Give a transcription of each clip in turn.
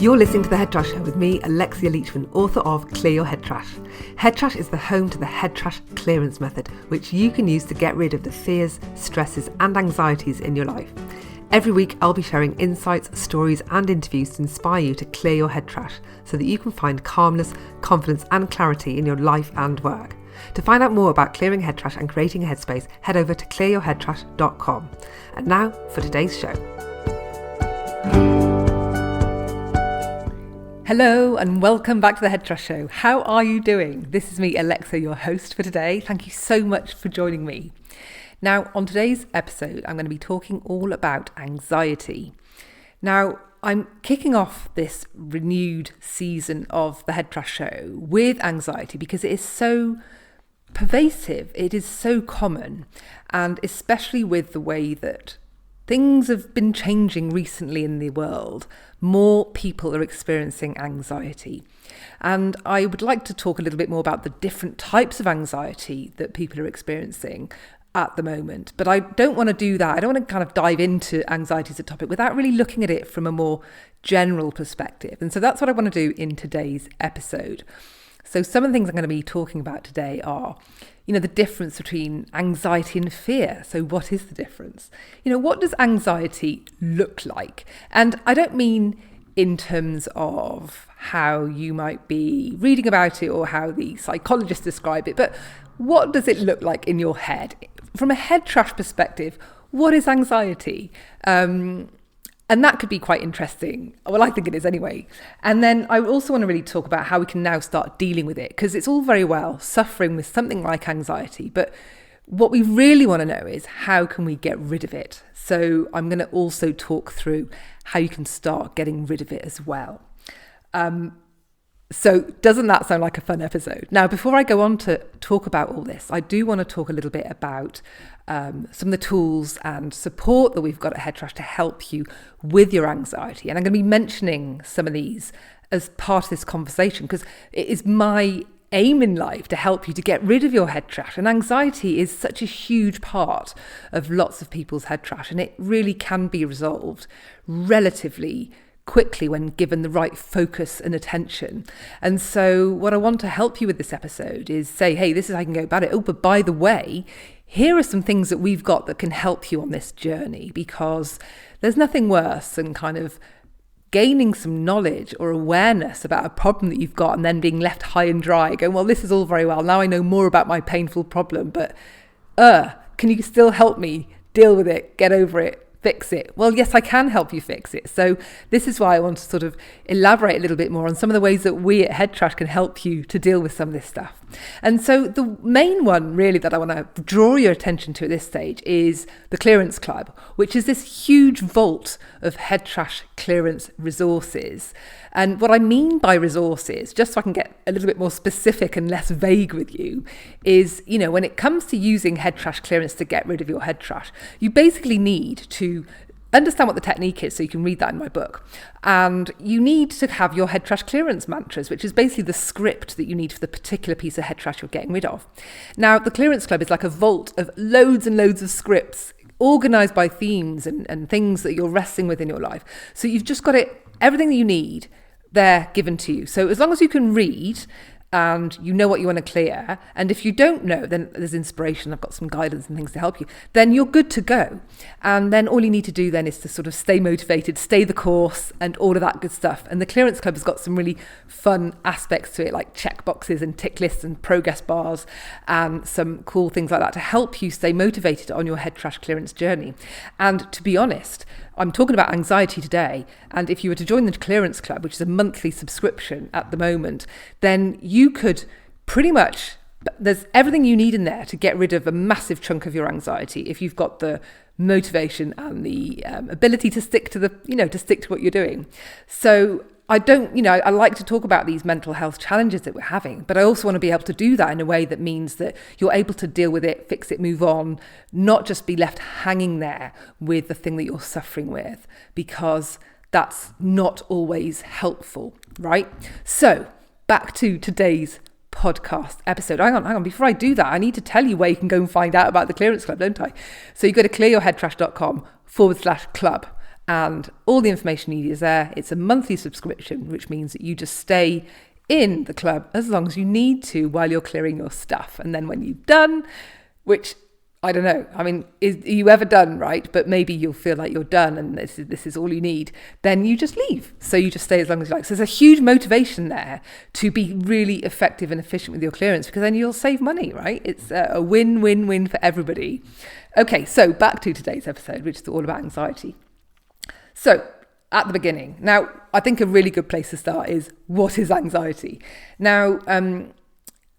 You're listening to The Head Trash Show with me, Alexia Leachman, author of Clear Your Head Trash. Head Trash is the home to the head trash clearance method, which you can use to get rid of the fears, stresses and anxieties in your life. Every week I'll be sharing insights, stories and interviews to inspire you to clear your head trash so that you can find calmness, confidence and clarity in your life and work. To find out more about clearing head trash and creating a headspace, head over to clearyourheadtrash.com. And now for today's show. Hello and welcome back to the Head Trash Show. How are you doing? This is me, Alexa, your host for today. Thank you so much for joining me. Now, on today's episode, I'm going to be talking all about anxiety. Now, I'm kicking off this renewed season of the Head Trash Show with anxiety because it is so pervasive, it is so common, and especially with the way that things have been changing recently in the world, more people are experiencing anxiety. And I would like to talk a little bit more about the different types of anxiety that people are experiencing at the moment. But I don't want to do that. I don't want to kind of dive into anxiety as a topic without really looking at it from a more general perspective. And so that's what I want to do in today's episode. So some of the things I'm going to be talking about today are, the difference between anxiety and fear. So what is the difference? What does anxiety look like? And I don't mean in terms of how you might be reading about it or how the psychologists describe it, but what does it look like in your head? From a head trash perspective, what is anxiety? And that could be quite interesting. Well, I think it is anyway. And then I also want to really talk about how we can now start dealing with it, because it's all very well suffering with something like anxiety, but what we really want to know is how can we get rid of it? So I'm going to also talk through how you can start getting rid of it as well. So doesn't that sound like a fun episode? Now, before I go on to talk about all this, I do want to talk a little bit about some of the tools and support that we've got at Head Trash to help you with your anxiety. And I'm going to be mentioning some of these as part of this conversation because it is my aim in life to help you to get rid of your head trash. And anxiety is such a huge part of lots of people's head trash, and it really can be resolved relatively quickly when given the right focus and attention. And so what I want to help you with this episode is say, hey, this is how you can go about it. Oh, but by the way, here are some things that we've got that can help you on this journey, because there's nothing worse than kind of gaining some knowledge or awareness about a problem that you've got and then being left high and dry, going, well, this is all very well. Now I know more about my painful problem, but can you still help me deal with it, get over it, fix it? Well, yes, I can help you fix it. So this is why I want to sort of elaborate a little bit more on some of the ways that we at Head Trash can help you to deal with some of this stuff. And so the main one really that I want to draw your attention to at this stage is the Clearance Club, which is this huge vault of Head Trash clearance resources. And what I mean by resources, just so I can get a little bit more specific and less vague with you, is, when it comes to using head trash clearance to get rid of your head trash, you basically need to understand what the technique is, so you can read that in my book. And you need to have your head trash clearance mantras, which is basically the script that you need for the particular piece of head trash you're getting rid of. Now, the Clearance Club is like a vault of loads and loads of scripts organized by themes and things that you're wrestling with in your life. So you've just got everything that you need there given to you. So as long as you can read and you know what you want to clear, and if you don't know, then there's inspiration, I've got some guidance and things to help you, then you're good to go. And then all you need to do then is to sort of stay motivated, stay the course and all of that good stuff. And the Clearance Club has got some really fun aspects to it, like check boxes and tick lists and progress bars and some cool things like that to help you stay motivated on your head trash clearance journey. And to be honest, I'm talking about anxiety today, and if you were to join the Clearance Club, which is a monthly subscription at the moment, then you could pretty much, there's everything you need in there to get rid of a massive chunk of your anxiety if you've got the motivation and the ability to stick to what you're doing. So I like to talk about these mental health challenges that we're having, but I also want to be able to do that in a way that means that you're able to deal with it, fix it, move on, not just be left hanging there with the thing that you're suffering with, because that's not always helpful, right? So back to today's podcast episode. Hang on. Before I do that, I need to tell you where you can go and find out about the Clearance Club, don't I? So you go to clearyourheadtrash.com/club. and all the information you need is there. It's a monthly subscription, which means that you just stay in the club as long as you need to while you're clearing your stuff. And then when you've done, which I don't know, I mean, are you ever done, right? But maybe you'll feel like you're done and this is all you need. Then you just leave. So you just stay as long as you like. So there's a huge motivation there to be really effective and efficient with your clearance, because then you'll save money, right? It's a win-win-win for everybody. Okay, so back to today's episode, which is all about anxiety. So at the beginning, now I think a really good place to start is, what is anxiety? Now,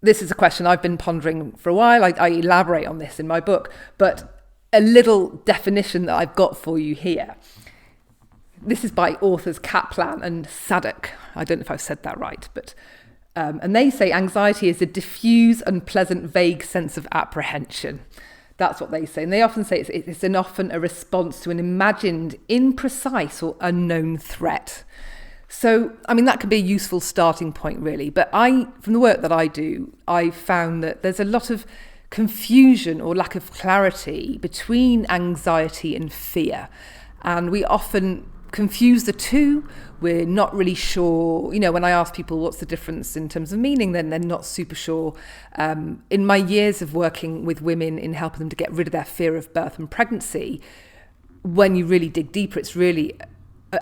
this is a question I've been pondering for a while. I elaborate on this in my book, but a little definition that I've got for you here. This is by authors Kaplan and Sadock. I don't know if I've said that right, but and they say anxiety is a diffuse, unpleasant, vague sense of apprehension. That's what they say. And they often say it's often a response to an imagined, imprecise or unknown threat. So, I mean, that could be a useful starting point, really. But from the work that I do, I've found that there's a lot of confusion or lack of clarity between anxiety and fear. And we often confuse the two. We're not really sure. When I ask people what's the difference in terms of meaning, then they're not super sure. In my years of working with women in helping them to get rid of their fear of birth and pregnancy, when you really dig deeper, it's really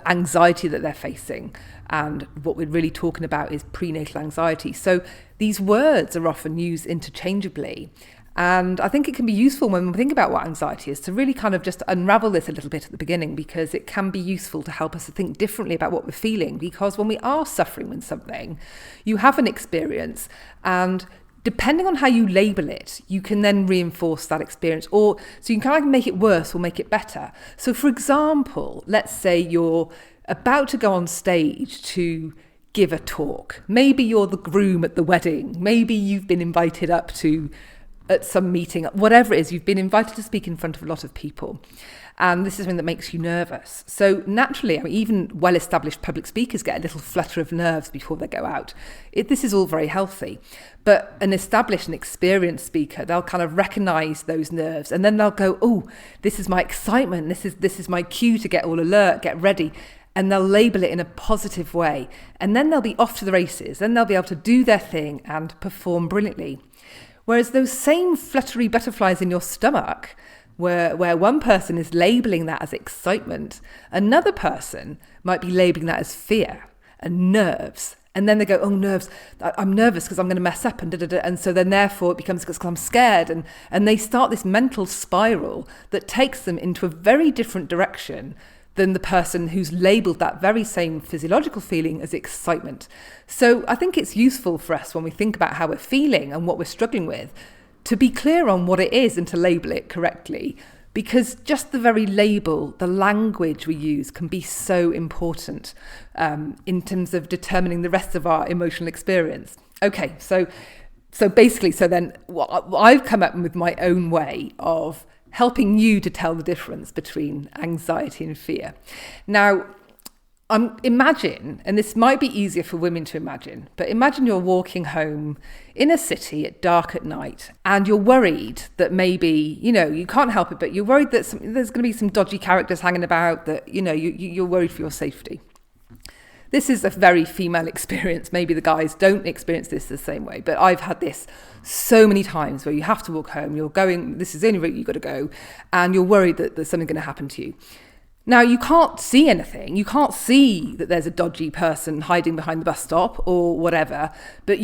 anxiety that they're facing, and what we're really talking about is prenatal anxiety. So these words are often used interchangeably, and I think it can be useful when we think about what anxiety is to really kind of just unravel this a little bit at the beginning, because it can be useful to help us to think differently about what we're feeling. Because when we are suffering with something, you have an experience, and depending on how you label it, you can then reinforce that experience, or so you can kind of make it worse or make it better. So for example, let's say you're about to go on stage to give a talk. Maybe you're the groom at the wedding. Maybe you've been invited up at some meeting, whatever it is, you've been invited to speak in front of a lot of people. And this is something that makes you nervous. So naturally, even well-established public speakers get a little flutter of nerves before they go out. This is all very healthy. But an established and experienced speaker, they'll kind of recognise those nerves, and then they'll go, oh, this is my excitement. This is my cue to get all alert, get ready. And they'll label it in a positive way. And then they'll be off to the races. Then they'll be able to do their thing and perform brilliantly. Whereas those same fluttery butterflies in your stomach, where one person is labelling that as excitement, another person might be labelling that as fear and nerves. And then they go, oh, nerves, I'm nervous because I'm going to mess up, and da-da-da. And so then therefore it becomes because I'm scared. And they start this mental spiral that takes them into a very different direction than the person who's labelled that very same physiological feeling as excitement. So I think it's useful for us when we think about how we're feeling and what we're struggling with to be clear on what it is and to label it correctly, because just the very label, the language we use can be so important in terms of determining the rest of our emotional experience. Okay, so then I've come up with my own way of helping you to tell the difference between anxiety and fear. Now, imagine, and this might be easier for women to imagine, but imagine you're walking home in a city at dark at night, and you're worried that maybe, you can't help it, but you're worried that there's going to be some dodgy characters hanging about, that, you're worried for your safety. This is a very female experience. Maybe the guys don't experience this the same way, but I've had this so many times where you have to walk home, this is the only route you've got to go, and you're worried that there's something going to happen to you. Now, you can't see anything. You can't see that there's a dodgy person hiding behind the bus stop or whatever, but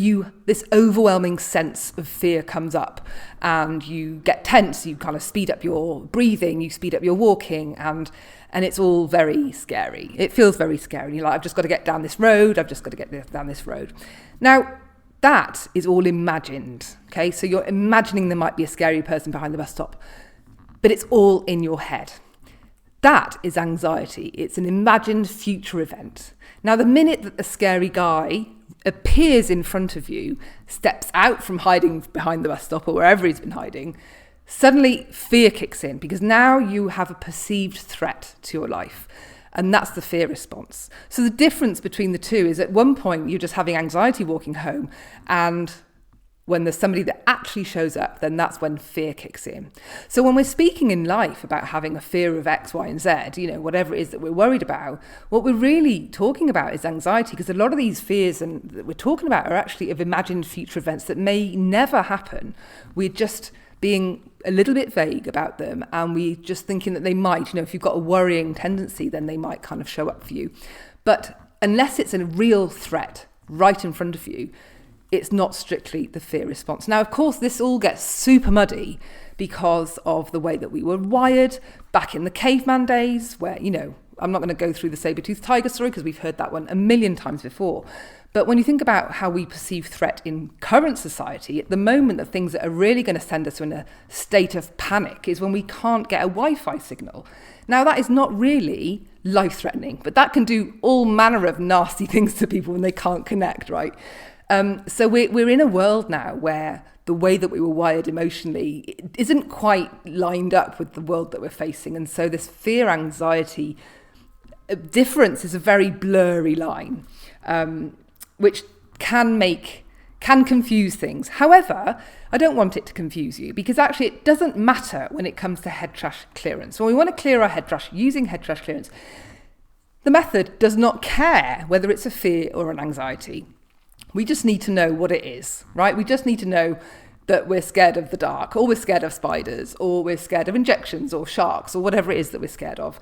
this overwhelming sense of fear comes up, and you get tense. You kind of speed up your breathing, you speed up your walking, and it's all very scary. It feels very scary. You're like, I've just got to get down this road. Now, that is all imagined, okay? So you're imagining there might be a scary person behind the bus stop, but it's all in your head. That is anxiety. It's an imagined future event. Now, the minute that the scary guy appears in front of you, steps out from hiding behind the bus stop or wherever he's been hiding, suddenly fear kicks in, because now you have a perceived threat to your life. And that's the fear response. So the difference between the two is at one point you're just having anxiety walking home, and when there's somebody that actually shows up, then that's when fear kicks in. So when we're speaking in life about having a fear of X, Y, and Z, whatever it is that we're worried about, what we're really talking about is anxiety, because a lot of these fears that we're talking about are actually of imagined future events that may never happen. We're just being a little bit vague about them, and we're just thinking that they might, if you've got a worrying tendency, then they might kind of show up for you. But unless it's a real threat right in front of you, it's not strictly the fear response. Now, of course, this all gets super muddy because of the way that we were wired back in the caveman days where, I'm not going to go through the saber-toothed tiger story because we've heard that one a million times before. But when you think about how we perceive threat in current society, at the moment, the things that are really going to send us in a state of panic is when we can't get a Wi-Fi signal. Now, that is not really life-threatening, but that can do all manner of nasty things to people when they can't connect, right? So we're in a world now where the way that we were wired emotionally isn't quite lined up with the world that we're facing. And so this fear-anxiety difference is a very blurry line, which can confuse things. However, I don't want it to confuse you, because actually it doesn't matter when it comes to head trash clearance. When we want to clear our head trash using head trash clearance, the method does not care whether it's a fear or an anxiety. We just need to know what it is, right? We just need to know that we're scared of the dark, or we're scared of spiders, or we're scared of injections or sharks, or whatever it is that we're scared of.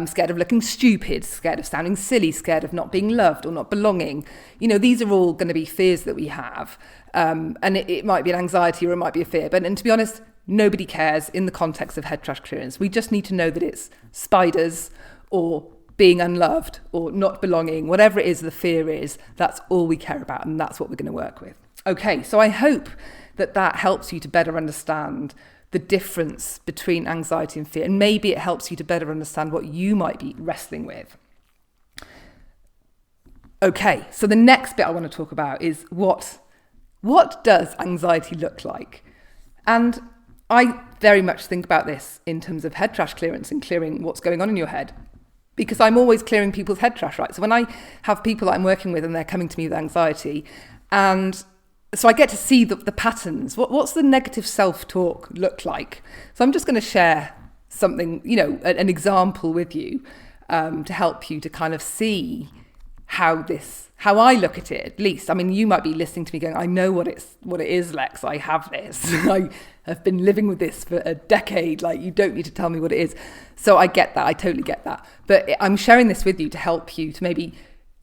Scared of looking stupid, scared of sounding silly, scared of not being loved or not belonging. These are all going to be fears that we have. And it might be an anxiety or it might be a fear. And to be honest, nobody cares in the context of head trash clearance. We just need to know that it's spiders or being unloved or not belonging, whatever it is the fear is, that's all we care about, and that's what we're going to work with. Okay, so I hope that helps you to better understand the difference between anxiety and fear, and maybe it helps you to better understand what you might be wrestling with. Okay, so the next bit I want to talk about is what does anxiety look like? And I very much think about this in terms of head trash clearance and clearing what's going on in your head, because I'm always clearing people's head trash, right? So when I have people that I'm working with and they're coming to me with anxiety, and so I get to see the patterns. What's the negative self-talk look like? So I'm just going to share something, an example with you to help you to kind of see how I look at it, at least. I mean, you might be listening to me going, I know what it is, Lex. I have this. I have been living with this for a decade. Like, you don't need to tell me what it is. So I get that. I totally get that. But I'm sharing this with you to help you to maybe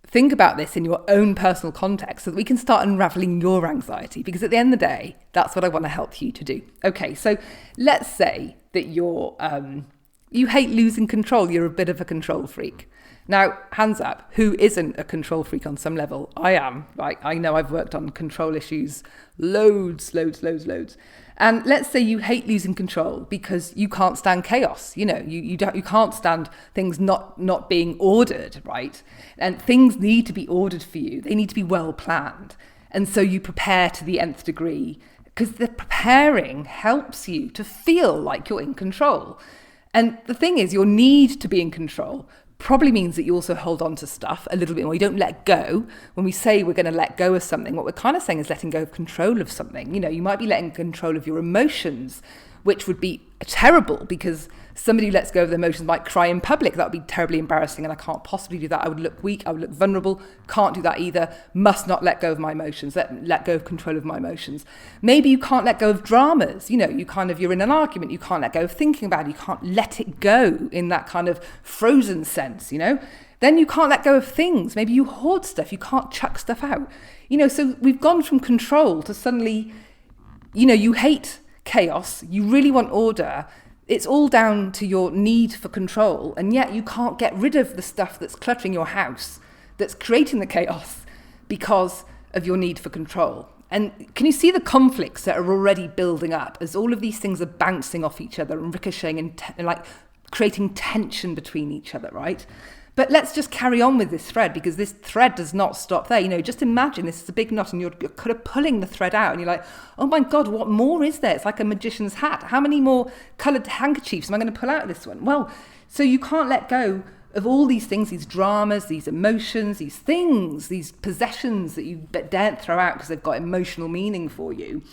think about this in your own personal context so that we can start unraveling your anxiety, because at the end of the day, that's what I want to help you to do. Okay, so let's say that you hate losing control. You're a bit of a control freak. Now, hands up, who isn't a control freak on some level? I am, right? I know I've worked on control issues loads. And let's say you hate losing control because you can't stand chaos. You can't stand things not being ordered, right? And things need to be ordered for you. They need to be well planned. And so you prepare to the nth degree, because the preparing helps you to feel like you're in control. And the thing is, your need to be in control probably means that you also hold on to stuff a little bit more. You don't let go. When we say we're going to let go of something, what we're kind of saying is letting go of control of something. You might be letting control of your emotions, which would be terrible, because somebody who lets go of their emotions might cry in public. That would be terribly embarrassing, and I can't possibly do that. I would look weak. I would look vulnerable. Can't do that either. Must not let go of my emotions. Let go of control of my emotions. Maybe you can't let go of dramas. You're in an argument. You can't let go of thinking about it. You can't let it go in that kind of frozen sense, Then you can't let go of things. Maybe you hoard stuff. You can't chuck stuff out. So we've gone from control to suddenly, you hate chaos. You really want order. It's all down to your need for control, and yet you can't get rid of the stuff that's cluttering your house, that's creating the chaos, because of your need for control. And can you see the conflicts that are already building up as all of these things are bouncing off each other and ricocheting and like creating tension between each other, right? But let's just carry on with this thread, because this thread does not stop there. Just imagine this is a big knot and you're kind of pulling the thread out and you're like, oh my God, what more is there? It's like a magician's hat. How many more coloured handkerchiefs am I going to pull out of this one? Well, so you can't let go of all these things, these dramas, these emotions, these things, these possessions that you daren't throw out because they've got emotional meaning for you.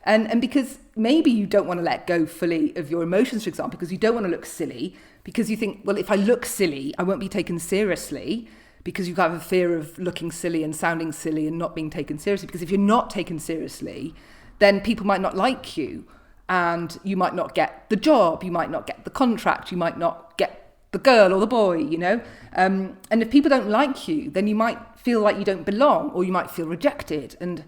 And because maybe you don't want to let go fully of your emotions, for example, because you don't want to look silly, because you think, well, if I look silly, I won't be taken seriously, because you have a fear of looking silly and sounding silly and not being taken seriously. Because if you're not taken seriously, then people might not like you, and you might not get the job, you might not get the contract, you might not get the girl or the boy, you know. And if people don't like you, then you might feel like you don't belong, or you might feel rejected. And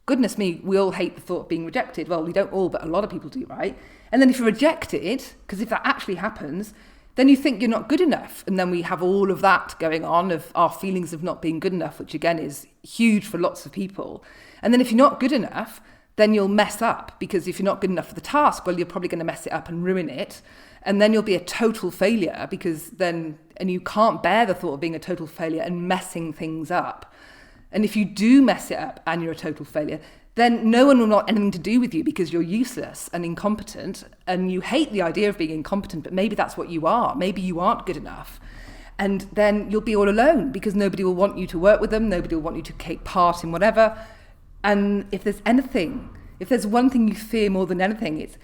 goodness me, we all hate the thought of being rejected. Well, we don't all, but a lot of people do, right? And then if you're rejected, because if that actually happens, then you think you're not good enough. And then we have all of that going on of our feelings of not being good enough, which again is huge for lots of people. And then if you're not good enough, then you'll mess up, because if you're not good enough for the task, well, you're probably going to mess it up and ruin it. And then you'll be a total failure, and you can't bear the thought of being a total failure and messing things up. And if you do mess it up and you're a total failure, then no one will want anything to do with you, because you're useless and incompetent, and you hate the idea of being incompetent, but maybe that's what you are. Maybe you aren't good enough. And then you'll be all alone, because nobody will want you to work with them, nobody will want you to take part in whatever. And if there's one thing you fear more than anything, it's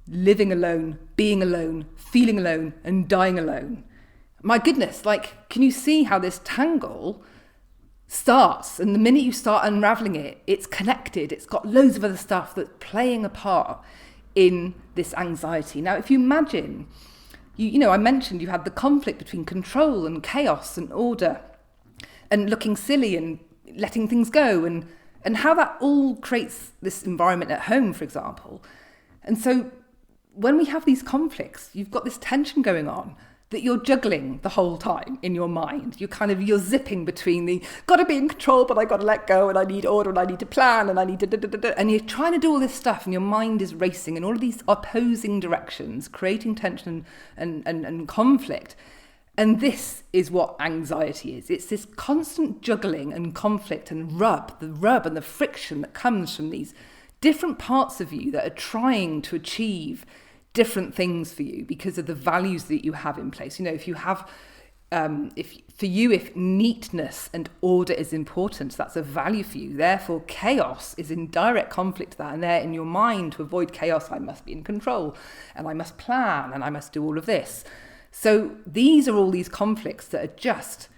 living alone, being alone, feeling alone, and dying alone. My goodness, can you see how this tangle starts? And the minute you start unraveling it, it's connected. It's got loads of other stuff that's playing a part in this anxiety. Now, if you imagine, I mentioned you had the conflict between control and chaos and order, and looking silly and letting things go, and how that all creates this environment at home, for example. And so when we have these conflicts, you've got this tension going on that you're juggling the whole time in your mind. You're zipping between the got to be in control, but I got to let go, and I need order, and I need to plan, and I need to and you're trying to do all this stuff, and your mind is racing in all of these opposing directions, creating tension and conflict. And this is what anxiety is. It's this constant juggling and conflict and the rub and the friction that comes from these different parts of you that are trying to achieve different things for you because of the values that you have in place. If you have, if neatness and order is important, that's a value for you. Therefore, chaos is in direct conflict to that. And there in your mind, to avoid chaos, I must be in control, and I must plan, and I must do all of this. So these are all these conflicts that are just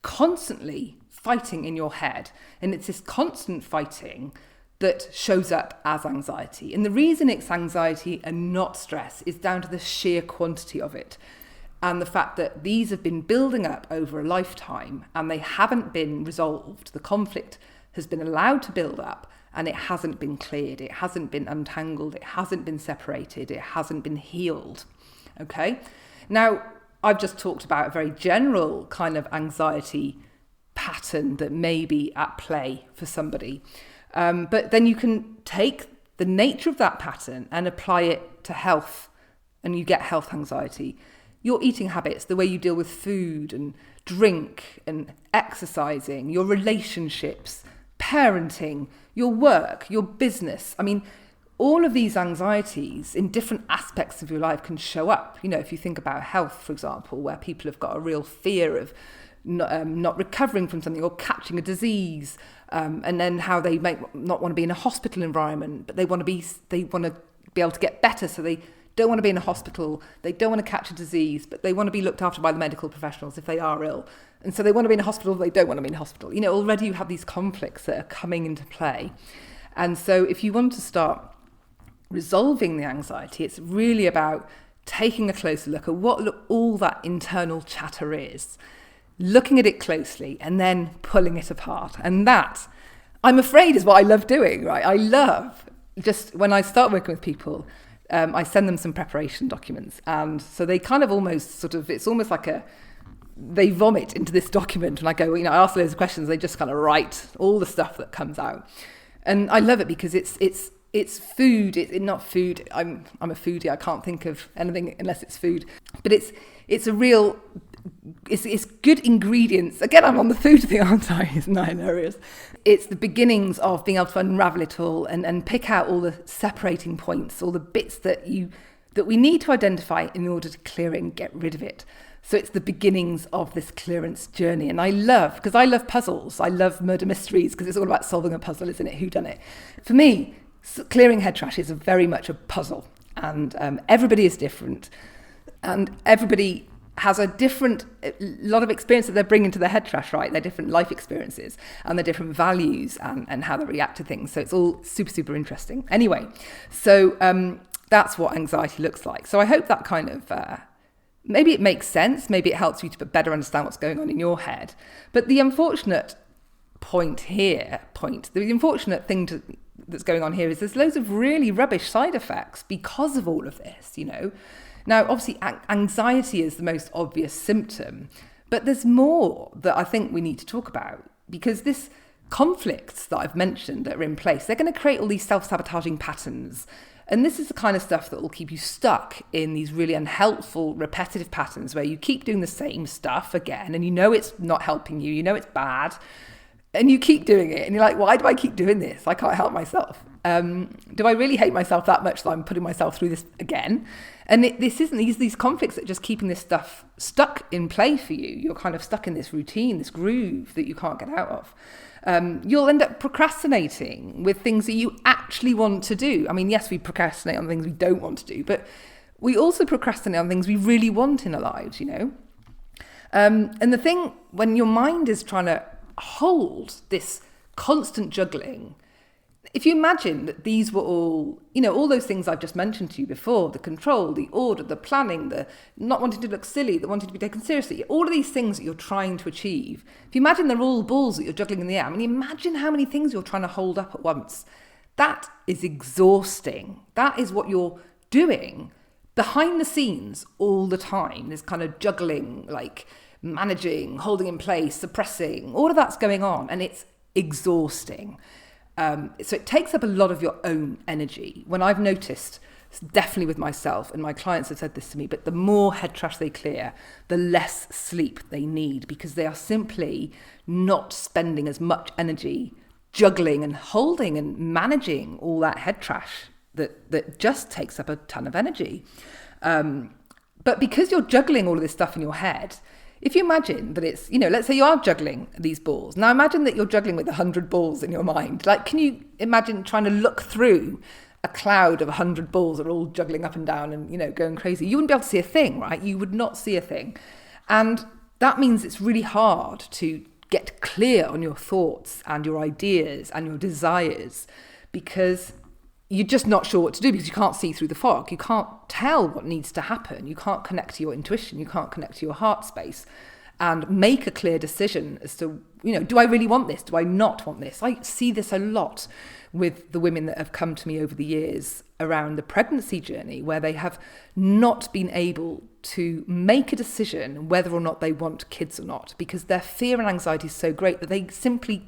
constantly fighting in your head. And it's this constant fighting that shows up as anxiety. And the reason it's anxiety and not stress is down to the sheer quantity of it, and the fact that these have been building up over a lifetime and they haven't been resolved. The conflict has been allowed to build up, and it hasn't been cleared, it hasn't been untangled, it hasn't been separated, it hasn't been healed. Okay? Now, I've just talked about a very general kind of anxiety pattern that may be at play for somebody. But then you can take the nature of that pattern and apply it to health, and you get health anxiety. Your eating habits, the way you deal with food and drink and exercising, your relationships, parenting, your work, your business. I mean, all of these anxieties in different aspects of your life can show up. If you think about health, for example, where people have got a real fear of not recovering from something or catching a disease, and then how they might not want to be in a hospital environment, but they want to be able to get better, so they don't want to be in a hospital, they don't want to catch a disease, but they want to be looked after by the medical professionals if they are ill, and so they want to be in a hospital, but they don't want to be in a hospital. Already you have these conflicts that are coming into play. And so if you want to start resolving the anxiety, it's really about taking a closer look at what all that internal chatter is, looking at it closely, and then pulling it apart. And that, I'm afraid, is what I love doing, right? I love just when I start working with people, I send them some preparation documents. And so they kind of it's almost like they vomit into this document. And I go, I ask loads of questions, they just kind of write all the stuff that comes out. And I love it because it's food. It's not food. I'm a foodie. I can't think of anything unless it's food. But it's a real, it's good ingredients. Again, I'm on the food thing, aren't I? Isn't that hilarious? It's the beginnings of being able to unravel it all and pick out all the separating points, all the bits that we need to identify in order to clear it and get rid of it. So it's the beginnings of this clearance journey. And I love puzzles. I love murder mysteries because it's all about solving a puzzle, isn't it? Who done it? For me, clearing head trash is very much a puzzle. And everybody is different. And everybody has a lot of experience that they're bringing to their head trash, right? Their different life experiences and their different values and how they react to things. So it's all super, super interesting. Anyway, so that's what anxiety looks like. So I hope that kind of... maybe it makes sense. Maybe it helps you to better understand what's going on in your head. But the unfortunate the unfortunate thing that's going on here is there's loads of really rubbish side effects because of all of this, Now, obviously, anxiety is the most obvious symptom, but there's more that I think we need to talk about because this conflicts that I've mentioned that are in place, they're going to create all these self-sabotaging patterns. And this is the kind of stuff that will keep you stuck in these really unhelpful, repetitive patterns where you keep doing the same stuff again and it's not helping you, it's bad, and you keep doing it. And you're like, why do I keep doing this? I can't help myself. Do I really hate myself that much that I'm putting myself through this again? And this isn't these conflicts that are just keeping this stuff stuck in play for you. You're kind of stuck in this routine, this groove that you can't get out of. You'll end up procrastinating with things that you actually want to do. I mean, yes, we procrastinate on things we don't want to do, but we also procrastinate on things we really want in our lives, And the thing, when your mind is trying to hold this constant juggling, if you imagine that these were all, all those things I've just mentioned to you before, the control, the order, the planning, the not wanting to look silly, the wanting to be taken seriously, all of these things that you're trying to achieve, if you imagine they're all balls that you're juggling in the air, imagine how many things you're trying to hold up at once. That is exhausting. That is what you're doing behind the scenes all the time, this kind of juggling, like managing, holding in place, suppressing, all of that's going on, and it's exhausting. So it takes up a lot of your own energy. When I've noticed, definitely with myself, and my clients have said this to me, but the more head trash they clear, the less sleep they need because they are simply not spending as much energy juggling and holding and managing all that head trash that just takes up a ton of energy. But because you're juggling all of this stuff in your head, if you imagine that it's, let's say you are juggling these balls. Now imagine that you're juggling with 100 balls in your mind. Like, can you imagine trying to look through a cloud of 100 balls that are all juggling up and down and, going crazy? You wouldn't be able to see a thing, right? You would not see a thing. And that means it's really hard to get clear on your thoughts and your ideas and your desires because you're just not sure what to do because you can't see through the fog. You can't tell what needs to happen. You can't connect to your intuition. You can't connect to your heart space and make a clear decision as to, do I really want this? Do I not want this? I see this a lot with the women that have come to me over the years around the pregnancy journey where they have not been able to make a decision whether or not they want kids or not because their fear and anxiety is so great that they simply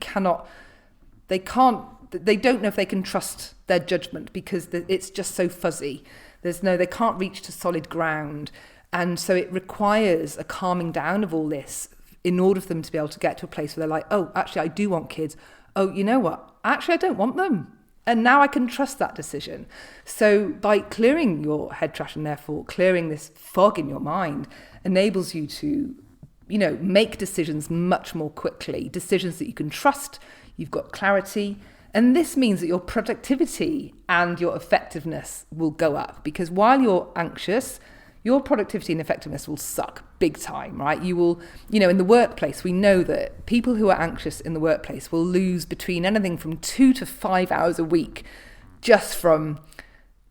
they don't know if they can trust their judgment because it's just so fuzzy. They can't reach to solid ground. And so it requires a calming down of all this in order for them to be able to get to a place where they're like, oh, actually, I do want kids. Oh, you know what? Actually, I don't want them. And now I can trust that decision. So by clearing your head trash and therefore clearing this fog in your mind enables you to, make decisions much more quickly, decisions that you can trust. You've got clarity. And this means that your productivity and your effectiveness will go up because while you're anxious, your productivity and effectiveness will suck big time, right? You will, in the workplace, we know that people who are anxious in the workplace will lose between anything from 2 to 5 hours a week just from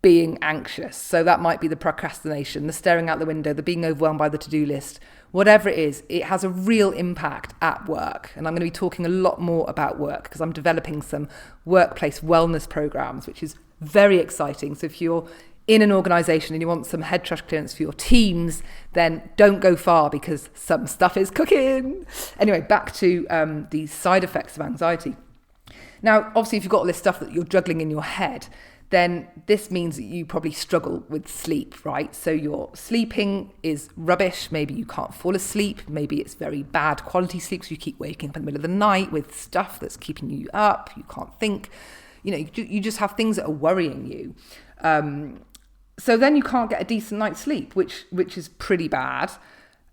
being anxious. So that might be the procrastination, the staring out the window, the being overwhelmed by the to-do list, whatever it is, it has a real impact at work. And I'm going to be talking a lot more about work because I'm developing some workplace wellness programs, which is very exciting. So if you're in an organization and you want some head trash clearance for your teams, then don't go far because some stuff is cooking. Anyway, back to the side effects of anxiety. Now, obviously, if you've got all this stuff that you're juggling in your head, then this means that you probably struggle with sleep, right? So your sleeping is rubbish. Maybe you can't fall asleep. Maybe it's very bad quality sleep. So you keep waking up in the middle of the night with stuff that's keeping you up. You can't think. You just have things that are worrying you. So then you can't get a decent night's sleep, which is pretty bad.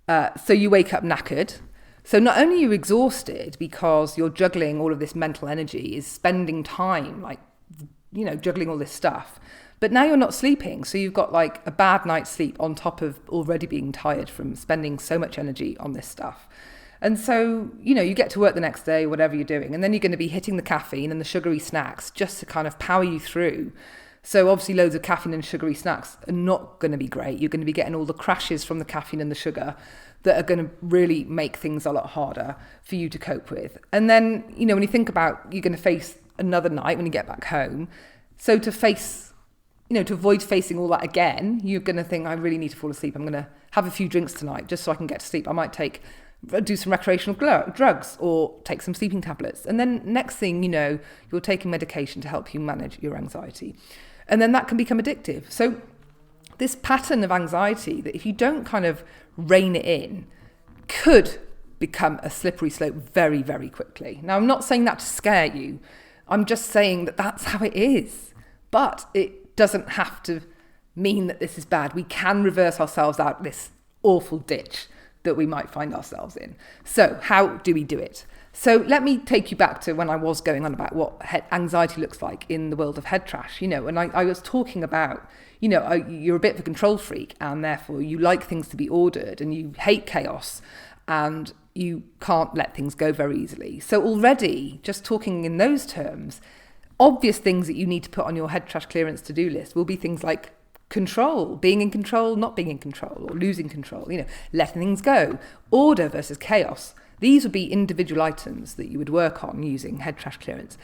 So you wake up knackered. So not only are you exhausted because you're juggling all of this mental energy, is spending time juggling all this stuff, but now you're not sleeping. So you've got like a bad night's sleep on top of already being tired from spending so much energy on this stuff. And so, you get to work the next day, whatever you're doing, and then you're going to be hitting the caffeine and the sugary snacks just to kind of power you through. So obviously loads of caffeine and sugary snacks are not going to be great. You're going to be getting all the crashes from the caffeine and the sugar that are going to really make things a lot harder for you to cope with. And then, when you think about you're going to face another night when you get back home. So to avoid facing all that again, you're going to think, I really need to fall asleep. I'm going to have a few drinks tonight just so I can get to sleep. I might do some recreational drugs or take some sleeping tablets. And then next thing you're taking medication to help you manage your anxiety. And then that can become addictive. So this pattern of anxiety that if you don't kind of rein it in could become a slippery slope very, very quickly. Now, I'm not saying that to scare you. I'm just saying that that's how it is. But it doesn't have to mean that this is bad. We can reverse ourselves out of this awful ditch that we might find ourselves in. So how do we do it? So let me take you back to when I was going on about what anxiety looks like in the world of head trash. And I was talking about, you're a bit of a control freak and therefore you like things to be ordered and you hate chaos and you can't let things go very easily. So already, just talking in those terms, obvious things that you need to put on your head trash clearance to-do list will be things like control, being in control, not being in control, or losing control, letting things go, order versus chaos. These would be individual items that you would work on using head trash clearance.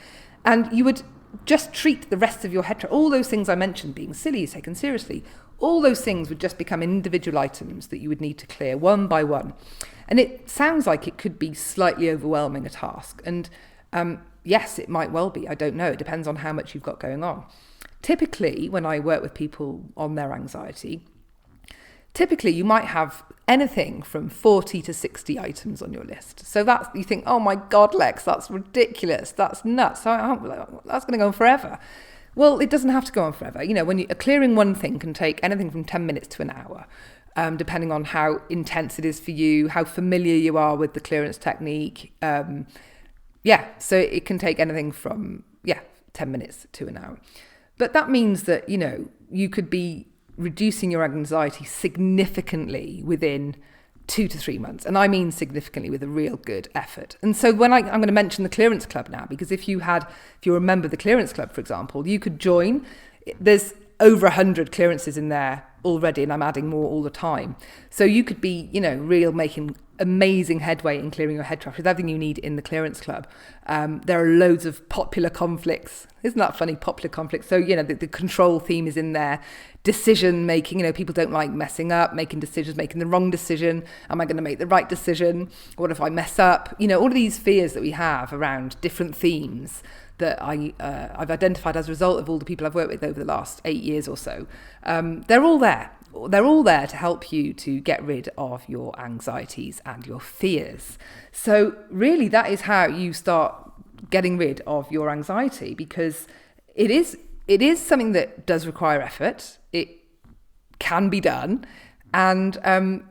And you would just treat the rest of your head trash, all those things I mentioned being silly, taken seriously, all those things would just become individual items that you would need to clear one by one. And it sounds like it could be slightly overwhelming a task. And yes, it might well be. I don't know. It depends on how much you've got going on. Typically, when I work with people on their anxiety, you might have anything from 40 to 60 items on your list. So that's, you think, oh my God, Lex, that's ridiculous. That's nuts. That's going to go on forever. Well, it doesn't have to go on forever. When clearing one thing can take anything from 10 minutes to an hour, depending on how intense it is for you, how familiar you are with the clearance technique. So it can take anything from, 10 minutes to an hour. But that means that, you could be reducing your anxiety significantly within 2 to 3 months. And I mean significantly with a real good effort. And so when I'm going to mention the Clearance Club now, because if you remember the Clearance Club, for example, you could join. There's over 100 clearances in there already, and I'm adding more all the time. So you could be, making amazing headway in clearing your head trash with everything you need in the Clearance Club. There are loads of popular conflicts. Isn't that funny? Popular conflicts. So, the control theme is in there. Decision making, people don't like messing up, making decisions, making the wrong decision. Am I going to make the right decision? What if I mess up? All of these fears that we have around different themes that I've identified as a result of all the people I've worked with over the last 8 years or so. They're all there. They're all there to help you to get rid of your anxieties and your fears. So really, that is how you start getting rid of your anxiety, because it is something that does require effort. It can be done. And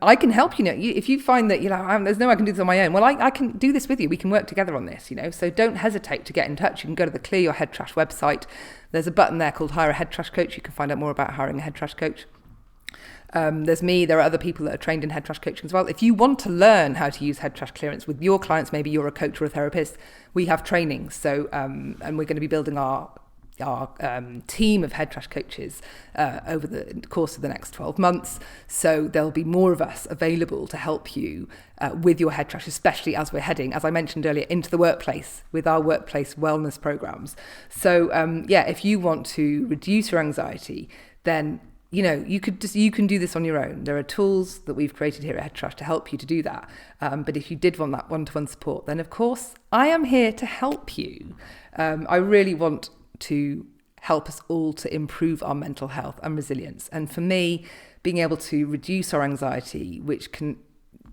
I can help you. If you find that there's no way I can do this on my own, well, I can do this with you. We can work together on this. So don't hesitate to get in touch. You can go to the Clear Your Head Trash website. There's a button there called Hire a Head Trash Coach. You can find out more about hiring a head trash coach. There's me. There are other people that are trained in head trash coaching as well. If you want to learn how to use head trash clearance with your clients, maybe you're a coach or a therapist, we have training. So and we're going to be building our team of head trash coaches over the course of the next 12 months. So there'll be more of us available to help you with your head trash, especially as we're heading, as I mentioned earlier, into the workplace with our workplace wellness programs. So if you want to reduce your anxiety, then you can do this on your own. There are tools that we've created here at Head Trash to help you to do that. But if you did want that one-to-one support, then of course I am here to help you. I really want to help us all to improve our mental health and resilience. And for me, being able to reduce our anxiety, which can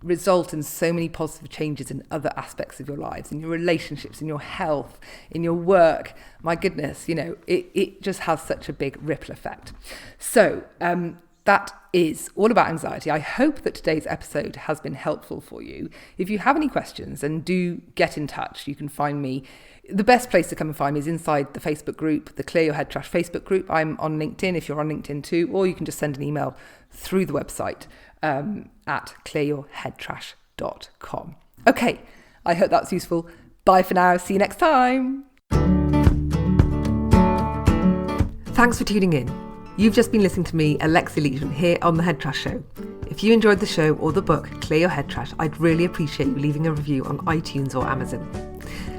result in so many positive changes in other aspects of your lives, in your relationships, in your health, in your work, my goodness, it just has such a big ripple effect. So that is all about anxiety. I hope that today's episode has been helpful for you. If you have any questions, then do get in touch. You can find me. The best place to come and find me is inside the Facebook group, the Clear Your Head Trash Facebook group. I'm on LinkedIn if you're on LinkedIn too, or you can just send an email through the website at clearyourheadtrash.com. Okay, I hope that's useful. Bye for now. See you next time. Thanks for tuning in. You've just been listening to me, Alexia Leishman, here on The Head Trash Show. If you enjoyed the show or the book, Clear Your Head Trash, I'd really appreciate you leaving a review on iTunes or Amazon.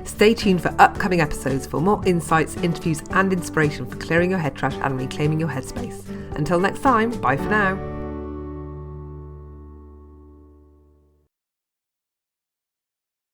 Stay tuned for upcoming episodes for more insights, interviews and inspiration for clearing your head trash and reclaiming your headspace. Until next time, bye for now.